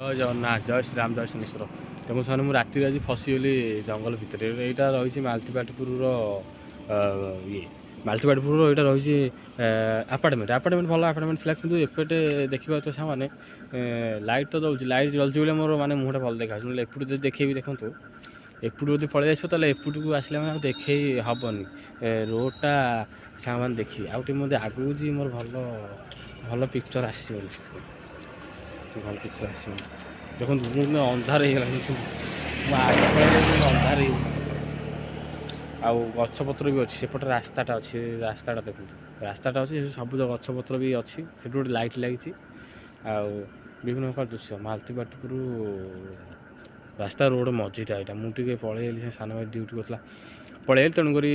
ଜୟ ଜଗନ୍ନାଥ ଜୟ ଶ୍ରୀରାମ ଜୟ ଶନେଶ୍ୱର। ତେଣୁ ସେମାନେ ମୁଁ ରାତିରେ ଆଜି ଫସିଗଲି ଜଙ୍ଗଲ ଭିତରେ। ଏଇଟା ରହିଛି ମାଳତୀପାଟପୁରର ଇଏ ମାଳତୀପାଟପୁରର ଏଇଟା ରହିଛି ଆପାର୍ଟମେଣ୍ଟ ଭଲ ଆପାର୍ଟମେଣ୍ଟ ଥିଲା, କିନ୍ତୁ ଏପଟେ ଦେଖିପାରୁଥିବ ସାଙ୍ଗମାନେ ଲାଇଟ୍ ତ ଦେଉଛି, ଲାଇଟ୍ ଜଳୁଛି ବୋଲି ମୋର ମାନେ ମୁହଁଟା ଭଲ ଦେଖାଯାଉଛି। ନହେଲେ ଏପଟୁ ଯଦି ଦେଖେଇବି ଦେଖନ୍ତୁ, ଏପଟୁ ଯଦି ପଳେଇ ଆସିବ ତାହେଲେ ଏପଟକୁ ଆସିଲା ମାନେ ଆଉ ଦେଖେଇ ହେବନି। ରୋଡ଼ଟା ସାଙ୍ଗମାନେ ଦେଖିବେ, ଆଉ ଟିକେ ମୋତେ ଆଗକୁ ଯିବି ମୋର ଭଲ ପିକ୍ଚର ଆସିବନି। ଭଲ ପିକ୍ଚର ଆସିବନି। ଦେଖନ୍ତୁ ମୁଁ ଅନ୍ଧାର ହେଇଗଲା, ଦେଖନ୍ତୁ ମୋ ଆଗ ପଳେଇଲେ ଅନ୍ଧାର ହେଇଗଲା। ଆଉ ଗଛପତ୍ର ବି ଅଛି, ସେପଟେ ରାସ୍ତାଟା ଅଛି, ରାସ୍ତାଟା ଦେଖନ୍ତୁ ରାସ୍ତାଟା ଅଛି, ସେ ସବୁଜ ଗଛପତ୍ର ବି ଅଛି, ସେଠୁ ଗୋଟେ ଲାଇଟ୍ ଲାଗିଛି। ଆଉ ବିଭିନ୍ନ ପ୍ରକାର ଦୃଶ୍ୟ ମାଳତୀପାଟପୁର ରାସ୍ତା ରୋଡ଼ ମଝିଟା ଏଇଟା। ମୁଁ ଟିକେ ପଳେଇଗଲି, ସେ ସାନ ଭାଇ ଡ୍ୟୁଟି କରୁଥିଲା, ପଳେଇଗଲି। ତେଣୁକରି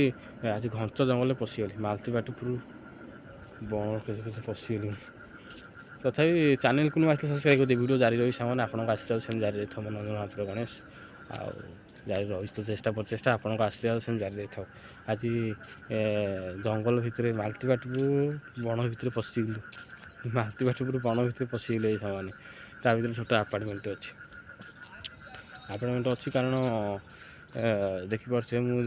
ଆଜି ଘଞ୍ଚ ଜଙ୍ଗଲରେ ପଶିଗଲି, ମାଳତୀପାଟପୁର ବଣ କେତେ ପଶିଗଲି। ତଥାପି ଚ୍ୟାନେଲକୁ ମୁଁ ଆସିଲେ ସବସ୍କ୍ରାଇବ୍ କରିଦେବି, ଭିଡ଼ିଓ ଜାରି ରହିଛି ସାଙ୍ଗମାନେ। ଆପଣଙ୍କ ଆସିବାକୁ ସେମିତି ଜାରି ରହିଥିବ। ମନୋରଞ୍ଜନ ମହାପାତ୍ର ଗଣେଶ ଆଉ ଜାରି ରହିଛି ତ ପ୍ରଚେଷ୍ଟା ଆପଣଙ୍କ ଆସିବାକୁ ସେମିତି ଜାରି ରହିଥାଉ। ଆଜି ଜଙ୍ଗଲ ଭିତରେ ମାଳତୀପାଟପୁର ବଣ ଭିତରେ ପଶିଗଲୁ, ମାଳତୀପାଟପୁର ବଣ ଭିତରେ ପଶିଗଲେ ଏଇ ସାଙ୍ଗମାନେ। ତା ଭିତରେ ଛୋଟ ଆପାର୍ଟମେଣ୍ଟ ଅଛି କାରଣ ଦେଖିପାରୁଥିବେ ମୁଁ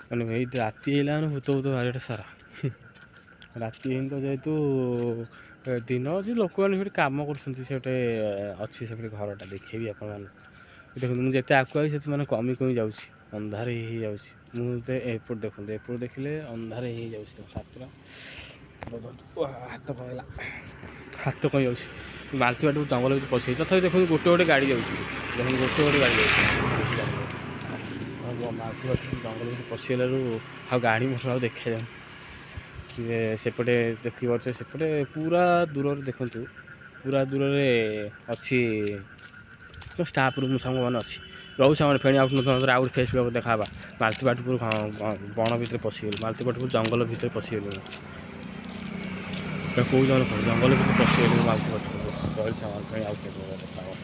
ମାନେ ଏଇ ରାତି ହେଇଲା ମାନେ ଭୂତ ବାରିଟା ସାରା ରାତି ହେଇନି ତ, ଯେହେତୁ ଦିନ ଅଛି, ଲୋକମାନେ ସେଠି କାମ କରୁଛନ୍ତି। ସେ ଗୋଟେ ଅଛି ସେପଟେ ଘରଟା ଦେଖେଇବି ଆପଣମାନଙ୍କୁ। ଦେଖନ୍ତୁ ମୁଁ ଯେତେ ଆଗକୁ ଆଉଛି ସେତେ ମାନେ କମି ଯାଉଛି, ଅନ୍ଧାର ହେଇଯାଉଛି। ମୁଁ ଏପଟ ଦେଖନ୍ତୁ, ଏପଟ ଦେଖିଲେ ଅନ୍ଧାର ହେଇଯାଉଛି। ହାତ କଣ ଯାଉଛି। ମାଳତୀପାଟପୁର ଜଙ୍ଗଲ ଭିତରେ ପଶିଯାଇଛି। ତଥାପି ଦେଖନ୍ତୁ ଗୋଟେ ଗାଡ଼ି ଯାଉଛି, ଦେଖନ୍ତୁ ଗୋଟେ ଗାଡ଼ି ଯାଉଛି। ମାଳତୀପାଟପୁର ଜଙ୍ଗଲ ଭିତରେ ପଶିଗଲାରୁ ଆଉ ଗାଡ଼ି ମଟର ଆଉ ଦେଖାଯାଉନି। ସେପଟେ ଦେଖିପାରୁଥିବେ, ସେପଟେ ପୁରା ଦୂରରେ ଦେଖନ୍ତୁ, ପୁରା ଦୂରରେ ଅଛି ଷ୍ଟାଫ୍ ରୁମ୍ ସାଙ୍ଗମାନେ ଅଛି। ରହୁ ସାଙ୍ଗମାନେ ଫେଣି ଆଉ ଗୋଟେ ଫେସବୁକ୍ ଦେଖା ହେବା। ମାଳତୀପାଟପୁର ବଣ ଭିତରେ ପଶିଗଲି, ମାଳତୀପାଟପୁର ଜଙ୍ଗଲ ଭିତରେ ପଶିଗଲି। କେଉଁ ଜଙ୍ଗଲ ଭିତରେ ପଶିଗଲି ମାଳତୀପାଟପୁର। ରହିଲି ସାଙ୍ଗମାନେ, ଫେଣି ଆଉ ଦେଖା ହେବା।